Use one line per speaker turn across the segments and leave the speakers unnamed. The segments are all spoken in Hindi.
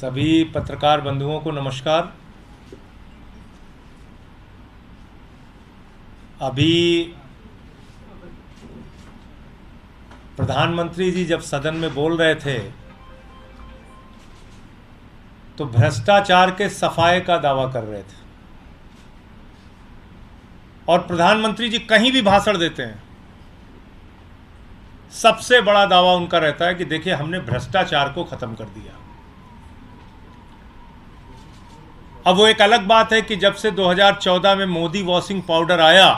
सभी पत्रकार बंधुओं को नमस्कार। अभी प्रधानमंत्री जी जब सदन में बोल रहे थे तो भ्रष्टाचार के सफाए का दावा कर रहे थे। और प्रधानमंत्री जी कहीं भी भाषण देते हैं, सबसे बड़ा दावा उनका रहता है कि देखिए हमने भ्रष्टाचार को खत्म कर दिया। अब वो एक अलग बात है कि जब से 2014 में मोदी वॉशिंग पाउडर आया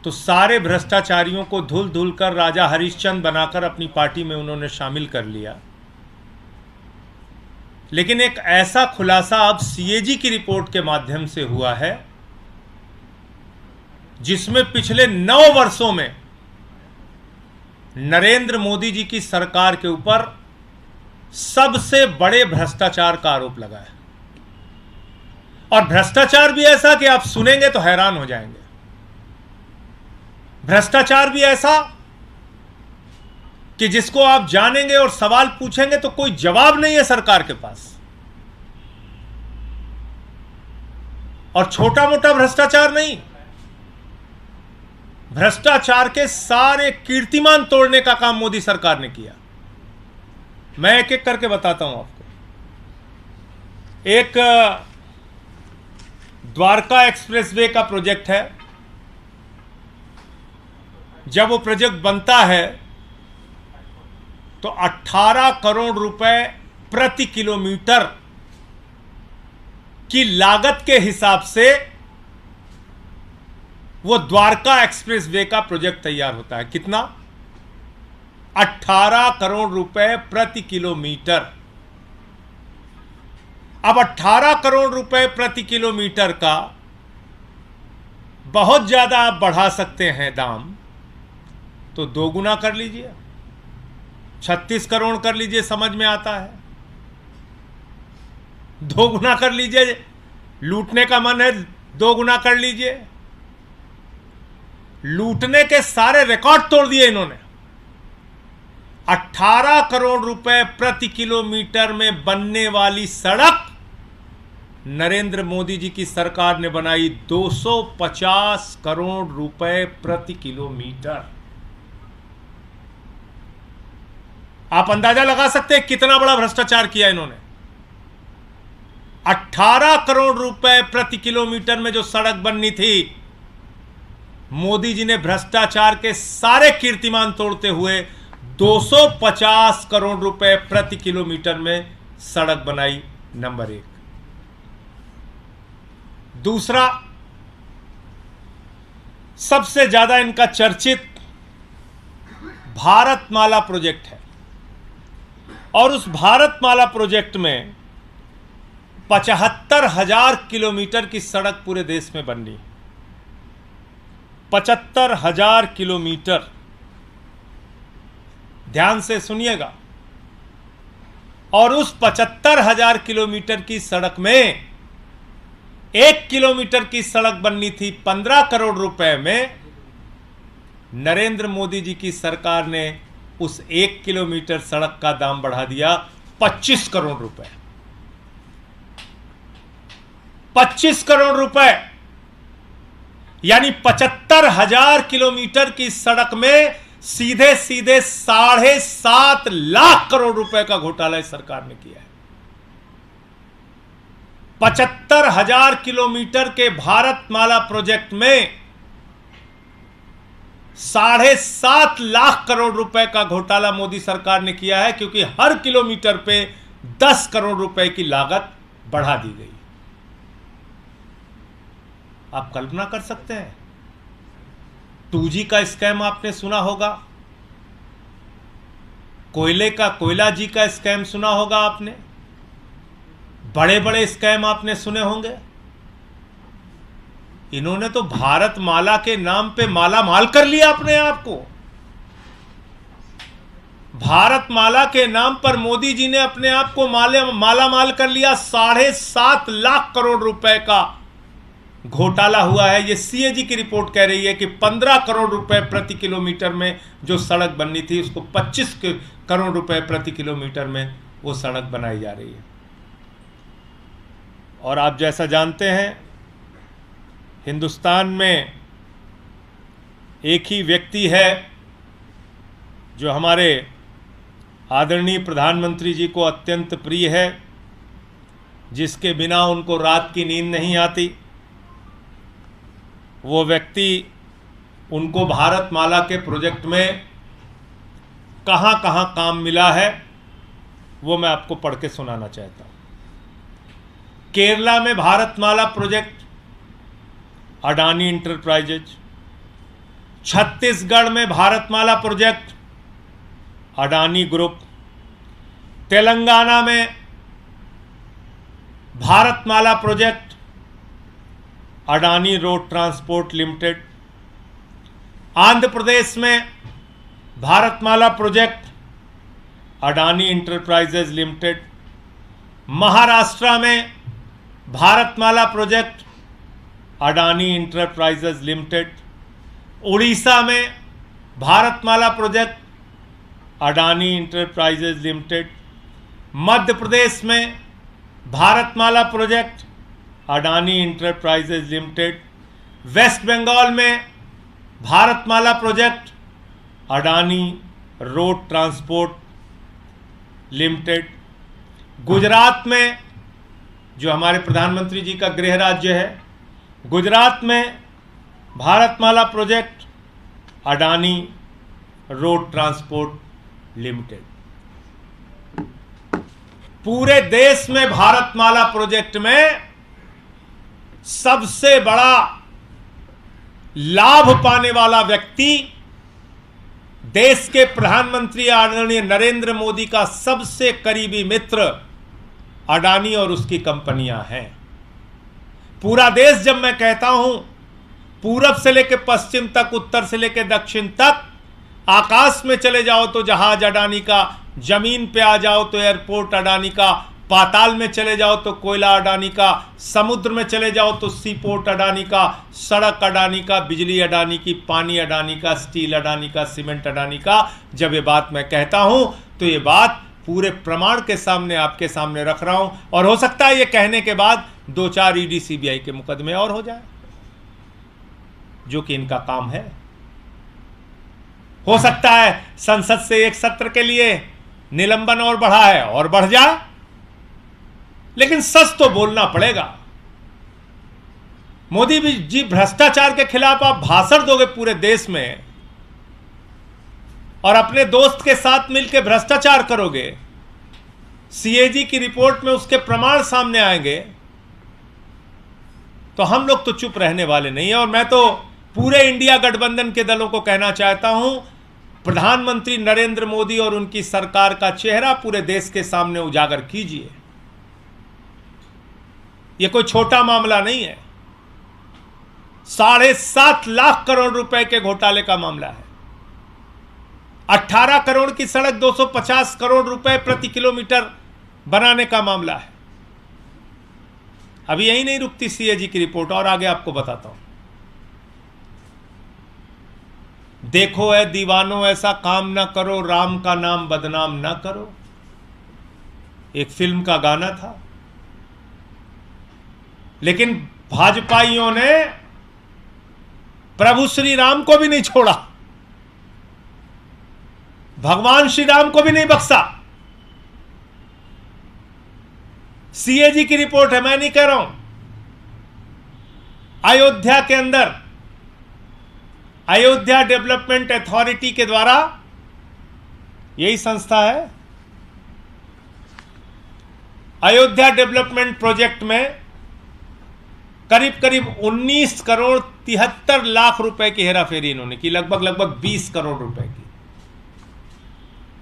तो सारे भ्रष्टाचारियों को धुल धुल कर राजा हरिश्चंद्र बनाकर अपनी पार्टी में उन्होंने शामिल कर लिया। लेकिन एक ऐसा खुलासा अब सीएजी की रिपोर्ट के माध्यम से हुआ है जिसमें पिछले 9 वर्षों में नरेंद्र मोदी जी की सरकार के ऊपर सबसे बड़े भ्रष्टाचार का आरोप लगा है। और भ्रष्टाचार भी ऐसा कि आप सुनेंगे तो हैरान हो जाएंगे। भ्रष्टाचार भी ऐसा कि जिसको आप जानेंगे और सवाल पूछेंगे तो कोई जवाब नहीं है सरकार के पास। और छोटा मोटा भ्रष्टाचार नहीं, भ्रष्टाचार के सारे कीर्तिमान तोड़ने का काम मोदी सरकार ने किया। मैं एक एक करके बताता हूं आपको। एक द्वारका एक्सप्रेसवे का प्रोजेक्ट है। जब वो प्रोजेक्ट बनता है तो 18 करोड़ रुपए प्रति किलोमीटर की लागत के हिसाब से वो द्वारका एक्सप्रेसवे का प्रोजेक्ट तैयार होता है। कितना? 18 करोड़ रुपए प्रति किलोमीटर। अब 18 करोड़ रुपए प्रति किलोमीटर का बहुत ज्यादा आप बढ़ा सकते हैं दाम, तो 2 गुना कर लीजिए, 36 करोड़ कर लीजिए, समझ में आता है। 2 गुना कर लीजिए, लूटने का मन है 2 गुना कर लीजिए। लूटने के सारे रिकॉर्ड तोड़ दिए इन्होंने। 18 करोड़ रुपए प्रति किलोमीटर में बनने वाली सड़क नरेंद्र मोदी जी की सरकार ने बनाई 250 करोड़ रुपए प्रति किलोमीटर। आप अंदाजा लगा सकते हैं कितना बड़ा भ्रष्टाचार किया इन्होंने। 18 करोड़ रुपए प्रति किलोमीटर में जो सड़क बननी थी, मोदी जी ने भ्रष्टाचार के सारे कीर्तिमान तोड़ते हुए 250 करोड़ रुपए प्रति किलोमीटर में सड़क बनाई। नंबर 1। दूसरा, सबसे ज्यादा इनका चर्चित भारतमाला प्रोजेक्ट है। और उस भारतमाला प्रोजेक्ट में 75,000 किलोमीटर की सड़क पूरे देश में बननी। 75,000 किलोमीटर। ध्यान से सुनिएगा। और उस 75,000 किलोमीटर की सड़क में 1 किलोमीटर की सड़क बननी थी 15 करोड़ रुपए में। नरेंद्र मोदी जी की सरकार ने उस 1 किलोमीटर सड़क का दाम बढ़ा दिया 25 करोड़ रुपए। 25 करोड़ रुपए, यानी 75,000 किलोमीटर की सड़क में सीधे सीधे 7.5 लाख करोड़ रुपए का घोटाला इस सरकार ने किया है। 75,000 किलोमीटर के भारतमाला प्रोजेक्ट में 7.5 लाख करोड़ रुपए का घोटाला मोदी सरकार ने किया है, क्योंकि हर किलोमीटर पे 10 करोड़ रुपए की लागत बढ़ा दी गई। आप कल्पना कर सकते हैं। 2G का स्कैम आपने सुना होगा, कोयले का कोयला जी का स्कैम सुना होगा आपने, बड़े बड़े स्कैम आपने सुने होंगे। इन्होंने तो भारतमाला के नाम पे माला माल कर लिया अपने आप को। भारतमाला के नाम पर मोदी जी ने अपने आप को माला माल कर लिया। 7.5 लाख करोड़ रुपए का घोटाला हुआ है। ये सीएजी की रिपोर्ट कह रही है कि 15 करोड़ रुपए प्रति किलोमीटर में जो सड़क बननी थी उसको 25 करोड़ रुपए प्रति किलोमीटर में वो सड़क बनाई जा रही है। और आप जैसा जानते हैं, हिंदुस्तान में एक ही व्यक्ति है जो हमारे आदरणीय प्रधानमंत्री जी को अत्यंत प्रिय है, जिसके बिना उनको रात की नींद नहीं आती। वो व्यक्ति उनको भारतमाला के प्रोजेक्ट में कहाँ कहाँ काम मिला है वो मैं आपको पढ़ के सुनाना चाहता हूँ। केरला में भारतमाला प्रोजेक्ट अडानी इंटरप्राइजेज, छत्तीसगढ़ में भारतमाला प्रोजेक्ट अडानी ग्रुप, तेलंगाना में Bharatmala project Adani road transport limited, Andhra Pradesh में Bharatmala project Adani enterprises limited, Maharashtra में Bharatmala project Adani enterprises limited, Odisha में Bharatmala project Adani enterprises limited, Madhya Pradesh में Bharatmala project Adani enterprises limited, west Bengal में Bharatmala project Adani road transport limited, Gujarat में जो हमारे प्रधानमंत्री जी का गृह राज्य है, गुजरात में Bharatmala project Adani road transport limited. पूरे देश में भारतमाला प्रोजेक्ट में सबसे बड़ा लाभ पाने वाला व्यक्ति देश के प्रधानमंत्री आदरणीय नरेंद्र मोदी का सबसे करीबी मित्र अडानी और उसकी कंपनियां हैं। पूरा देश, जब मैं कहता हूं पूरब से लेकर पश्चिम तक, उत्तर से लेकर दक्षिण तक, आकाश में चले जाओ तो जहाज अडानी का, जमीन पे आ जाओ तो एयरपोर्ट अडानी का, पाताल में चले जाओ तो कोयला अडानी का, समुद्र में चले जाओ तो सी पोर्ट अडानी का, सड़क अडानी का, बिजली अडानी की, पानी अडानी का, स्टील अडानी का, सीमेंट अडानी का। जब ये बात मैं कहता हूं तो ये बात पूरे प्रमाण के सामने आपके सामने रख रहा हूं। और हो सकता है ये कहने के बाद 2-4 ईडी सीबीआई के मुकदमे और हो जाए, जो कि इनका काम है। हो सकता है संसद से एक सत्र के लिए निलंबन और बढ़ा है और बढ़ जाए, लेकिन सच तो बोलना पड़ेगा। मोदी जी, भ्रष्टाचार के खिलाफ आप भाषण दोगे पूरे देश में और अपने दोस्त के साथ मिलकर भ्रष्टाचार करोगे, सीएजी की रिपोर्ट में उसके प्रमाण सामने आएंगे, तो हम लोग तो चुप रहने वाले नहीं है। और मैं तो पूरे इंडिया गठबंधन के दलों को कहना चाहता हूं, प्रधानमंत्री नरेंद्र मोदी और उनकी सरकार का चेहरा पूरे देश के सामने उजागर कीजिए। यह कोई छोटा मामला नहीं है, 7.5 लाख करोड़ रुपए के घोटाले का मामला है। 18 करोड़ की सड़क 250 करोड़ रुपए प्रति किलोमीटर बनाने का मामला है। अभी यही नहीं रुकती सीएजी की रिपोर्ट, और आगे आपको बताता हूं। देखो है दीवानों, ऐसा काम ना करो, राम का नाम बदनाम ना करो, एक फिल्म का गाना था। लेकिन भाजपाइयों ने प्रभु श्री राम को भी नहीं छोड़ा, भगवान श्री राम को भी नहीं बख्शा। सीएजी की रिपोर्ट है, मैं नहीं कह रहा हूं। अयोध्या के अंदर अयोध्या डेवलपमेंट अथॉरिटी के द्वारा, यही संस्था है, अयोध्या डेवलपमेंट प्रोजेक्ट में करीब करीब 19 करोड़ 73 लाख रुपए की हेराफेरी इन्होंने की, लगभग 20 करोड़ रुपए की।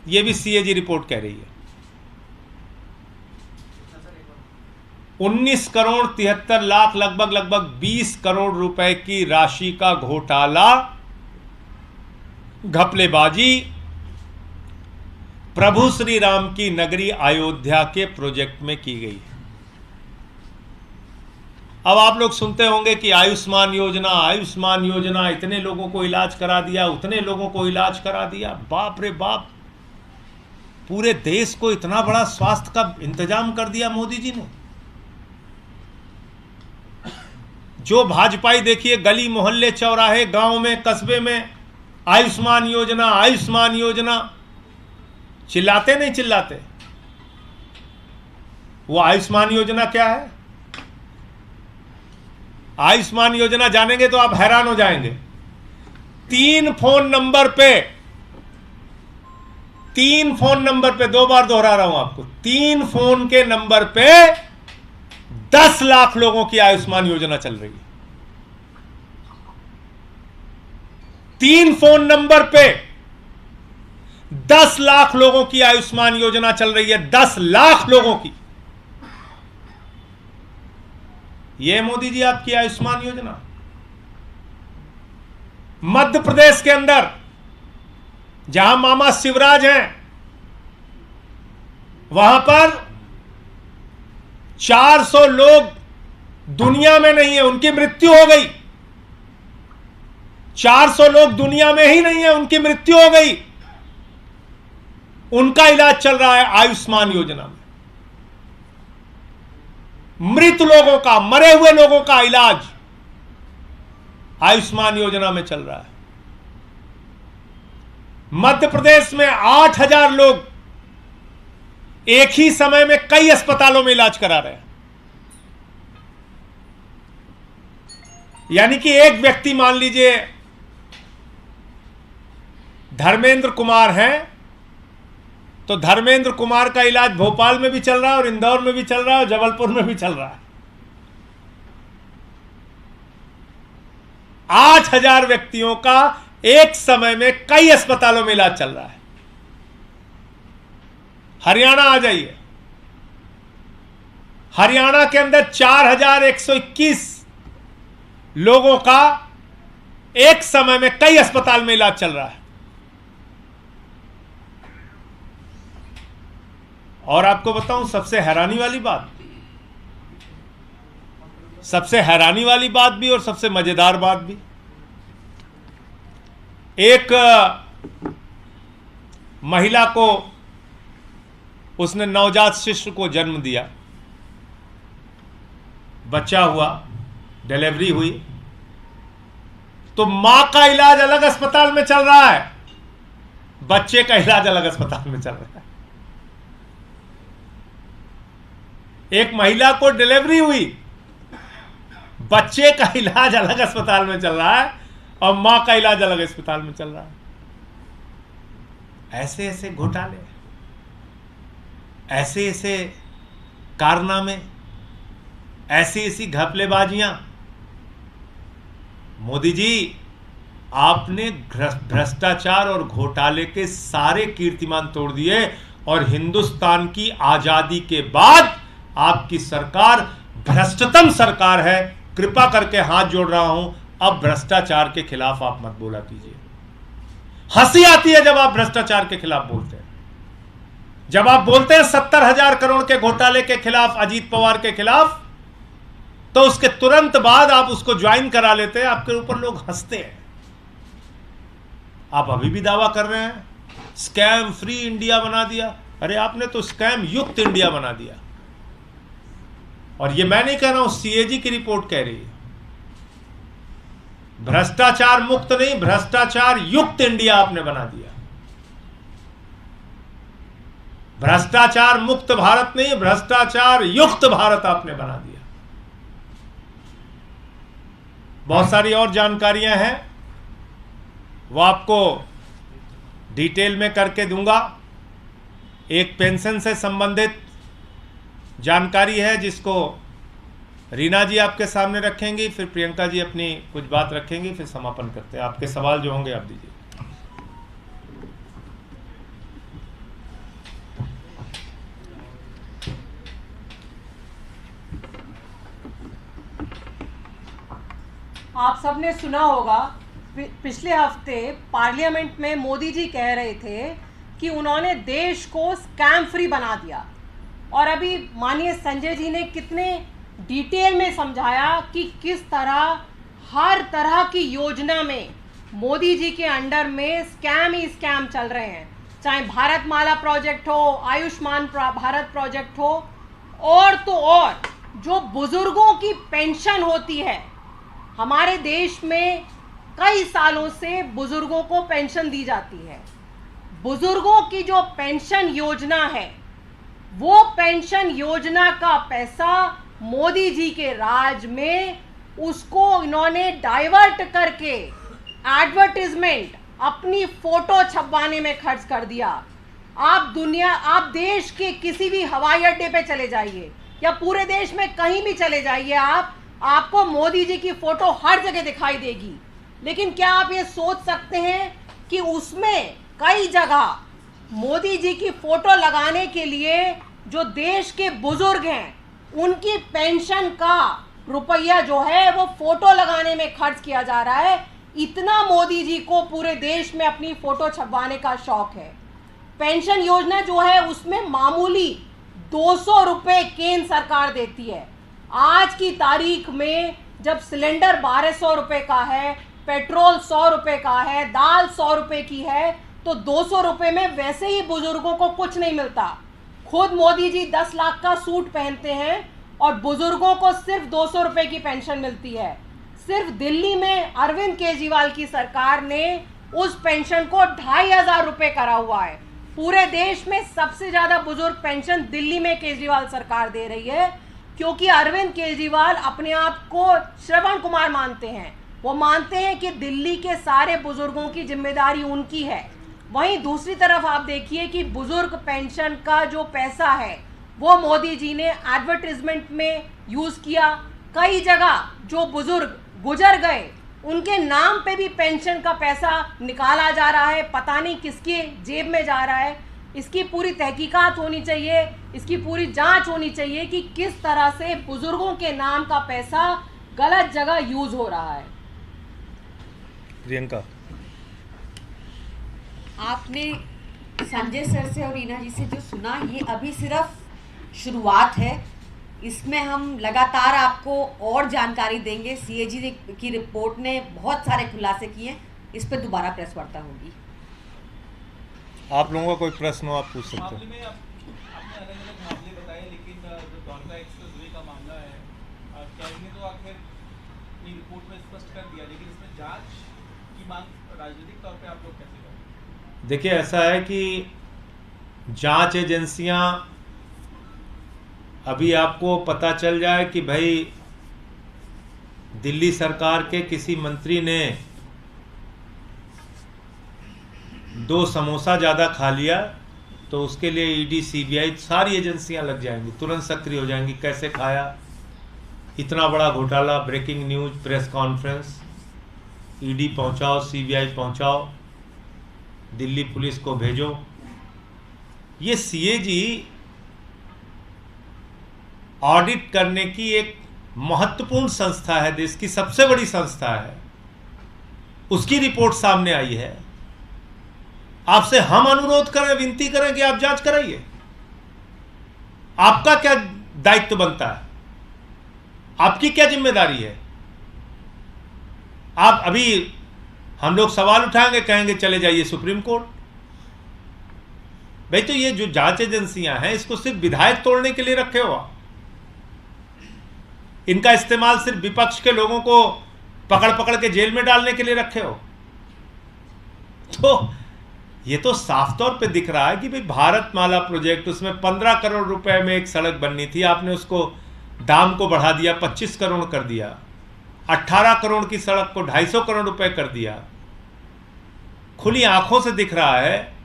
यह भी सीएजी रिपोर्ट कह रही है। 19 करोड़ 73 लाख, लगभग 20 करोड़ रुपए की राशि का घोटाला, घपलेबाजी प्रभु श्री राम की नगरी अयोध्या के प्रोजेक्ट में की गई है। अब आप लोग सुनते होंगे कि आयुष्मान योजना, इतने लोगों को इलाज करा दिया, उतने लोगों को इलाज करा दिया। बाप रे बाप, पूरे देश को इतना बड़ा स्वास्थ्य का इंतजाम कर दिया मोदी जी ने। जो भाजपाई देखिए गली मोहल्ले चौराहे गांव में कस्बे में आयुष्मान योजना आयुष्मान योजना चिल्लाते नहीं चिल्लाते। वो आयुष्मान योजना क्या है? आयुष्मान योजना जानेंगे तो आप हैरान हो जाएंगे। 3 फोन नंबर पे 2 बार दोहरा रहा हूं आपको, 3 फोन के नंबर पे 10 लाख लोगों की आयुष्मान योजना चल रही है। 3 फोन नंबर पे 10 लाख लोगों की आयुष्मान योजना चल रही है। 10 लाख लोगों की। यह मोदी जी आपकी आयुष्मान योजना। मध्य प्रदेश के अंदर जहां मामा शिवराज हैं, वहां पर 400 लोग दुनिया में नहीं है, उनकी मृत्यु हो गई। 400 लोग दुनिया में ही नहीं है, उनकी मृत्यु हो गई। उनका इलाज चल रहा है आयुष्मान योजना में। मृत लोगों का, मरे हुए लोगों का इलाज आयुष्मान योजना में चल रहा है। मध्य प्रदेश में 8,000 लोग एक ही समय में कई अस्पतालों में इलाज करा रहे हैं। यानी कि एक व्यक्ति मान लीजिए धर्मेंद्र कुमार हैं, तो धर्मेंद्र कुमार का इलाज भोपाल में भी चल रहा है और इंदौर में भी चल रहा है और जबलपुर में भी चल रहा है। 8,000 व्यक्तियों का एक समय में कई अस्पतालों में इलाज चल रहा है। हरियाणा आ जाइए, हरियाणा के अंदर 4,121 लोगों का एक समय में कई अस्पताल में इलाज चल रहा है। और आपको बताऊं सबसे हैरानी वाली बात भी और सबसे मजेदार बात भी, एक महिला को, उसने नवजात शिशु को जन्म दिया, बच्चा हुआ, डिलीवरी हुई, तो मां का इलाज अलग अस्पताल में चल रहा है, बच्चे का इलाज अलग अस्पताल में चल रहा है। एक महिला को डिलीवरी हुई, बच्चे का इलाज अलग अस्पताल में चल रहा है और मां का इलाज अलग अस्पताल में चल रहा है। ऐसे ऐसे घोटाले, ऐसे ऐसे कारनामे, ऐसी ऐसी घपलेबाजियां। मोदी जी, आपने भ्रष्टाचार और घोटाले के सारे कीर्तिमान तोड़ दिए और हिंदुस्तान की आजादी के बाद आपकी सरकार भ्रष्टतम सरकार है। कृपा करके हाथ जोड़ रहा हूं, अब भ्रष्टाचार के खिलाफ आप मत बोला कीजिए। हंसी आती है जब आप भ्रष्टाचार के खिलाफ बोलते हैं। जब आप बोलते हैं 70,000 करोड़ के घोटाले के खिलाफ, अजीत पवार के खिलाफ, तो उसके तुरंत बाद आप उसको ज्वाइन करा लेते हैं, आपके ऊपर लोग हंसते हैं। आप अभी भी दावा कर रहे हैं स्कैम फ्री इंडिया बना दिया। अरे आपने तो स्कैम युक्त इंडिया बना दिया। और ये मैं नहीं कह रहा हूं, सीएजी की रिपोर्ट कह रही है। भ्रष्टाचार मुक्त नहीं, भ्रष्टाचार युक्त इंडिया आपने बना दिया। भ्रष्टाचार मुक्त भारत नहीं, भ्रष्टाचार युक्त भारत आपने बना दिया। बहुत सारी और जानकारियां हैं, वो आपको डिटेल में करके दूंगा। एक पेंशन से संबंधित जानकारी है जिसको रीना जी आपके सामने रखेंगी, फिर प्रियंका जी अपनी कुछ बात रखेंगी, फिर समापन करते हैं। आपके सवाल जो होंगे आप दीजिए।
आप सबने सुना होगा, पिछले हफ्ते पार्लियामेंट में मोदी जी कह रहे थे कि उन्होंने देश को स्कैम फ्री बना दिया। और अभी माननीय संजय जी ने कितने डिटेल में समझाया कि किस तरह हर तरह की योजना में मोदी जी के अंडर में स्कैम ही स्कैम चल रहे हैं। चाहे भारतमाला प्रोजेक्ट हो, आयुष्मान भारत प्रोजेक्ट हो, और तो और जो बुजुर्गों की पेंशन होती है, हमारे देश में कई सालों से बुजुर्गों को पेंशन दी जाती है। बुजुर्गों की जो पेंशन योजना है, वो पेंशन योजना का पैसा मोदी जी के राज में उसको इन्होंने डाइवर्ट करके एडवर्टाइजमेंट, अपनी फोटो छपवाने में खर्च कर दिया। आप देश के किसी भी हवाई अड्डे पे चले जाइए या पूरे देश में कहीं भी चले जाइए, आपको मोदी जी की फोटो हर जगह दिखाई देगी। लेकिन क्या आप ये सोच सकते हैं कि उसमें कई जगह मोदी जी की फोटो लगाने के लिए जो देश के बुजुर्ग हैं, उनकी पेंशन का रुपया जो है वो फोटो लगाने में खर्च किया जा रहा है। इतना मोदी जी को पूरे देश में अपनी फोटो छपवाने का शौक है। पेंशन योजना जो है उसमें मामूली 200 रुपए केंद्र सरकार देती है। आज की तारीख में जब सिलेंडर 1200 रुपए का है, पेट्रोल 100 रुपए का है, दाल 100 रुपए की है, तो 200 रुपए में वैसे ही बुजुर्गों को कुछ नहीं मिलता। खुद मोदी जी 10 लाख का सूट पहनते हैं और बुजुर्गों को सिर्फ 200 रुपए की पेंशन मिलती है। सिर्फ दिल्ली में अरविंद केजरीवाल की सरकार ने उस पेंशन को 2500 रुपए करा हुआ है। पूरे देश में सबसे ज्यादा बुजुर्ग पेंशन दिल्ली में केजरीवाल सरकार दे रही है, क्योंकि अरविंद केजरीवाल अपने आप को श्रवण कुमार मानते हैं। वो मानते हैं कि दिल्ली के सारे बुजुर्गों की जिम्मेदारी उनकी है। वहीं दूसरी तरफ आप देखिए कि बुजुर्ग पेंशन का जो पैसा है वो मोदी जी ने एडवर्टाइजमेंट में यूज किया। कई जगह जो बुजुर्ग गुजर गए उनके नाम पे भी पेंशन का पैसा निकाला जा रहा है, पता नहीं किसके जेब में जा रहा है। इसकी पूरी तहकीकात होनी चाहिए, इसकी पूरी जांच होनी चाहिए कि किस तरह से बुजुर्गों के नाम का पैसा गलत जगह यूज हो रहा है।
प्रियंका,
आपने संजय सर से और रीना जी से जो सुना, ये अभी सिर्फ शुरुआत है। इसमें हम लगातार आपको और जानकारी देंगे। सीएजी की रिपोर्ट ने बहुत सारे खुलासे किए हैं, इस पर दोबारा प्रेस वार्ता होगी।
आप लोगों का कोई प्रश्न हो आप पूछ सकते
मामले
हो।
में आपने अलग-अलग मामले बताए, लेकिन जो द्वारका एक्सप्रेसवे का मामला है, कैग ने तो आखिर अपनी रिपोर्ट में स्पष्ट कर दिया, लेकिन इसमें जांच की मांग राजनीतिक तौर पे आप लोग कैसे करें?
देखिए, ऐसा है कि जांच एजेंसियां, अभी आपको पता चल जाए कि भाई दिल्ली सरकार के किसी मंत्री ने 2 समोसा ज़्यादा खा लिया, तो उसके लिए ईडी, सीबीआई सारी एजेंसियां लग जाएंगी, तुरंत सक्रिय हो जाएंगी। कैसे खाया, इतना बड़ा घोटाला, breaking news, press conference, ED पहुंचाओ, सीबीआई पहुंचाओ, दिल्ली पुलिस को भेजो। ये सीएजी ऑडिट करने की एक महत्वपूर्ण संस्था है, देश की सबसे बड़ी संस्था है। उसकी रिपोर्ट सामने आई है। आपसे हम अनुरोध करें, विनती करें कि आप जांच कराइए। आपका क्या दायित्व बनता है, आपकी क्या जिम्मेदारी है? आप अभी हम लोग सवाल उठाएंगे, कहेंगे चले जाइए सुप्रीम कोर्ट। भाई, तो ये जो जांच एजेंसियां हैं, इसको सिर्फ विधायक तोड़ने के लिए रखे हो आप। इनका इस्तेमाल सिर्फ विपक्ष के लोगों को पकड़ पकड़ के जेल में डालने के लिए रखे हो। तो ये तो साफ तौर पे दिख रहा है कि भाई भारतमाला प्रोजेक्ट, उसमें 15 करोड़ रुपए में एक सड़क बननी थी, आपने उसको दाम को बढ़ा दिया, 25 करोड़ कर दिया। 18 करोड़ की सड़क को 250 करोड़ रुपए कर दिया। खुली आंखों से दिख रहा है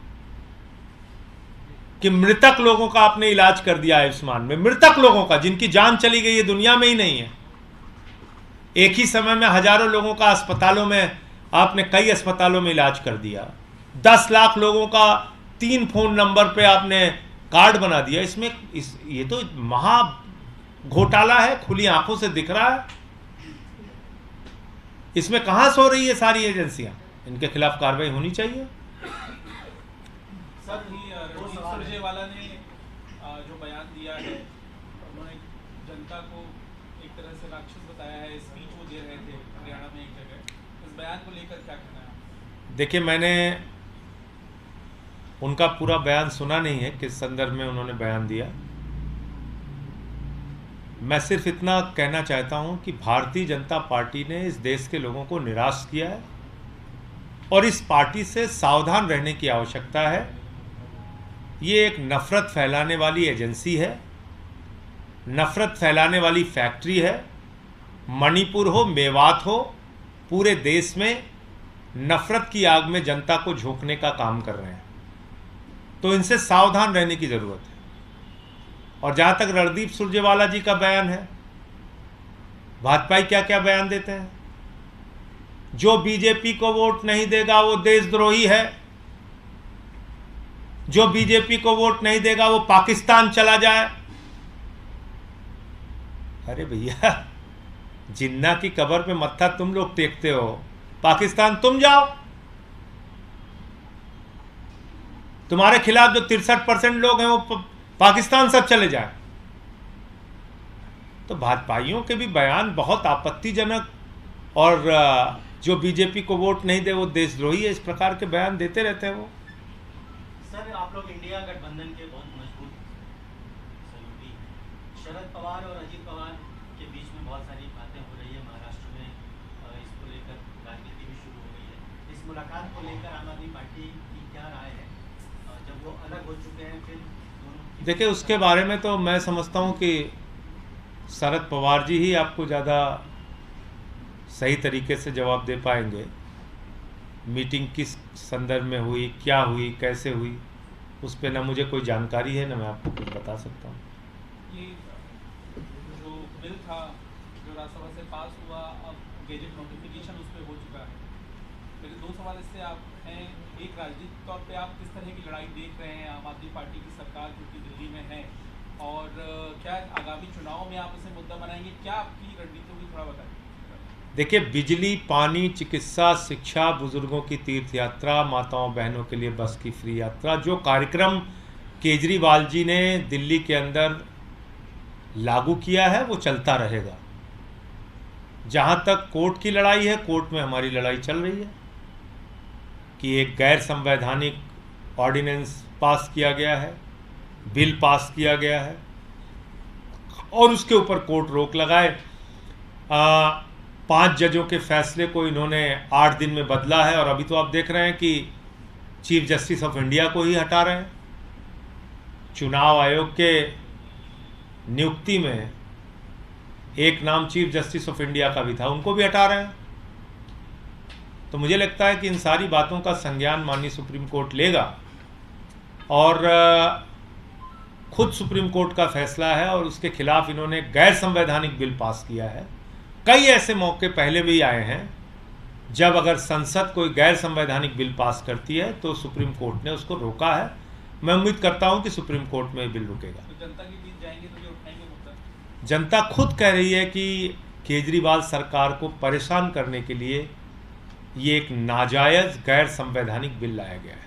कि मृतक लोगों का आपने इलाज कर दिया आयुष्मान में, मृतक लोगों का, जिनकी जान चली गई है, दुनिया में ही नहीं है। एक ही समय में हजारों लोगों का अस्पतालों में, आपने कई अस्पतालों में इलाज कर दिया। 10 लाख लोगों का 3 फोन नंबर पे आपने कार्ड बना दिया। ये तो महा घोटाला है, खुली आंखों से दिख रहा है। इसमें कहां सो रही है सारी एजेंसियां? इनके खिलाफ कार्रवाई होनी चाहिए।
सर, रणदीप सुरजेवाला ने जो बयान दिया है, उन्होंने जनता को एक तरह से राक्षस बताया है। स्पीच वो दे रहे थे हरियाणा में एक जगह, इस बयान को लेकर क्या कहना है?
देखिए, मैंने उनका पूरा बयान सुना नहीं है, किस संदर्भ में उन्होंने बयान दिया। मैं सिर्फ इतना कहना चाहता हूं कि भारतीय जनता पार्टी ने इस देश के लोगों को निराश किया है और इस पार्टी से सावधान रहने की आवश्यकता है। ये एक नफरत फैलाने वाली एजेंसी है, नफरत फैलाने वाली फैक्ट्री है। मणिपुर हो, मेवात हो, पूरे देश में नफरत की आग में जनता को झोंकने का काम कर रहे हैं। तो इनसे सावधान रहने की जरूरत है। और जहां तक रणदीप सुरजेवाला जी का बयान है, भाजपा क्या क्या बयान देते हैं, जो बीजेपी को वोट नहीं देगा वो देशद्रोही है, जो बीजेपी को वोट नहीं देगा वो पाकिस्तान चला जाए। अरे भैया, जिन्ना की कब्र पे मत्था तुम लोग टेकते हो, पाकिस्तान तुम जाओ। तुम्हारे खिलाफ जो 63% लोग हैं वो पाकिस्तान सब चले जाए। तो भाजपाइयों के भी बयान बहुत आपत्तिजनक, और जो बीजेपी को वोट नहीं दे वो देशद्रोही है, इस प्रकार के बयान देते रहते हैं वो।
सर, आप लोग इंडिया गठबंधन के बहुत मजबूत सहयोगी, शरद पवार और अजीत पवार के बीच में बहुत सारी बातें हो रही है महाराष्ट्र में, इसको लेकर राजनीति भी शुरू हो गई है। इस मुलाकात को लेकर आम आदमी पार्टी की क्या राय है, जब वो अलग हो चुके हैं? फिर
देखिए, उसके बारे में तो मैं समझता हूं कि शरद पवार जी ही आपको ज़्यादा सही तरीके से जवाब दे पाएंगे। मीटिंग किस संदर्भ में हुई, क्या हुई, कैसे हुई, उस पर ना मुझे कोई जानकारी है, ना मैं आपको कुछ बता सकता हूँ।
ये जो बिल था जो राज्यसभा से पास हुआ, अब गेजेट नोटिफिकेशन उस पर हो चुका है। मेरे दो सवाल इससे आप हैं, एक राजनीतिक तौर पे आप किस तरह की लड़ाई देख रहे हैं आम आदमी पार्टी की सरकार जो कि दिल्ली में है, और क्या आगामी चुनाव में आप इसे मुद्दा बनाएंगे? क्या आपकी रणनीति होगी, थोड़ा बताइए।
देखिए, बिजली, पानी, चिकित्सा, शिक्षा, बुजुर्गों की तीर्थ यात्रा, माताओं बहनों के लिए बस की फ्री यात्रा, जो कार्यक्रम केजरीवाल जी ने दिल्ली के अंदर लागू किया है वो चलता रहेगा। जहाँ तक कोर्ट की लड़ाई है, कोर्ट में हमारी लड़ाई चल रही है कि एक गैर संवैधानिक ऑर्डिनेंस पास किया गया है, बिल पास किया गया है, और उसके ऊपर कोर्ट रोक लगाए। 5 जजों के फैसले को इन्होंने 8 दिन में बदला है, और अभी तो आप देख रहे हैं कि चीफ जस्टिस ऑफ इंडिया को ही हटा रहे हैं। चुनाव आयोग के नियुक्ति में एक नाम चीफ जस्टिस ऑफ इंडिया का भी था, उनको भी हटा रहे हैं। तो मुझे लगता है कि इन सारी बातों का संज्ञान माननीय सुप्रीम कोर्ट लेगा, और खुद सुप्रीम कोर्ट का फैसला है, और उसके खिलाफ इन्होंने गैर संवैधानिक बिल पास किया है। कई ऐसे मौके पहले भी आए हैं जब अगर संसद कोई गैर संवैधानिक बिल पास करती है तो सुप्रीम कोर्ट ने उसको रोका है। मैं उम्मीद करता हूं कि सुप्रीम कोर्ट में बिल रुकेगा।
तो जनता के बीच जाएंगे तो ये उठाएंगे मुद्दा?
जनता खुद कह रही है कि केजरीवाल सरकार को परेशान करने के लिए ये एक नाजायज गैर संवैधानिक बिल लाया गया है।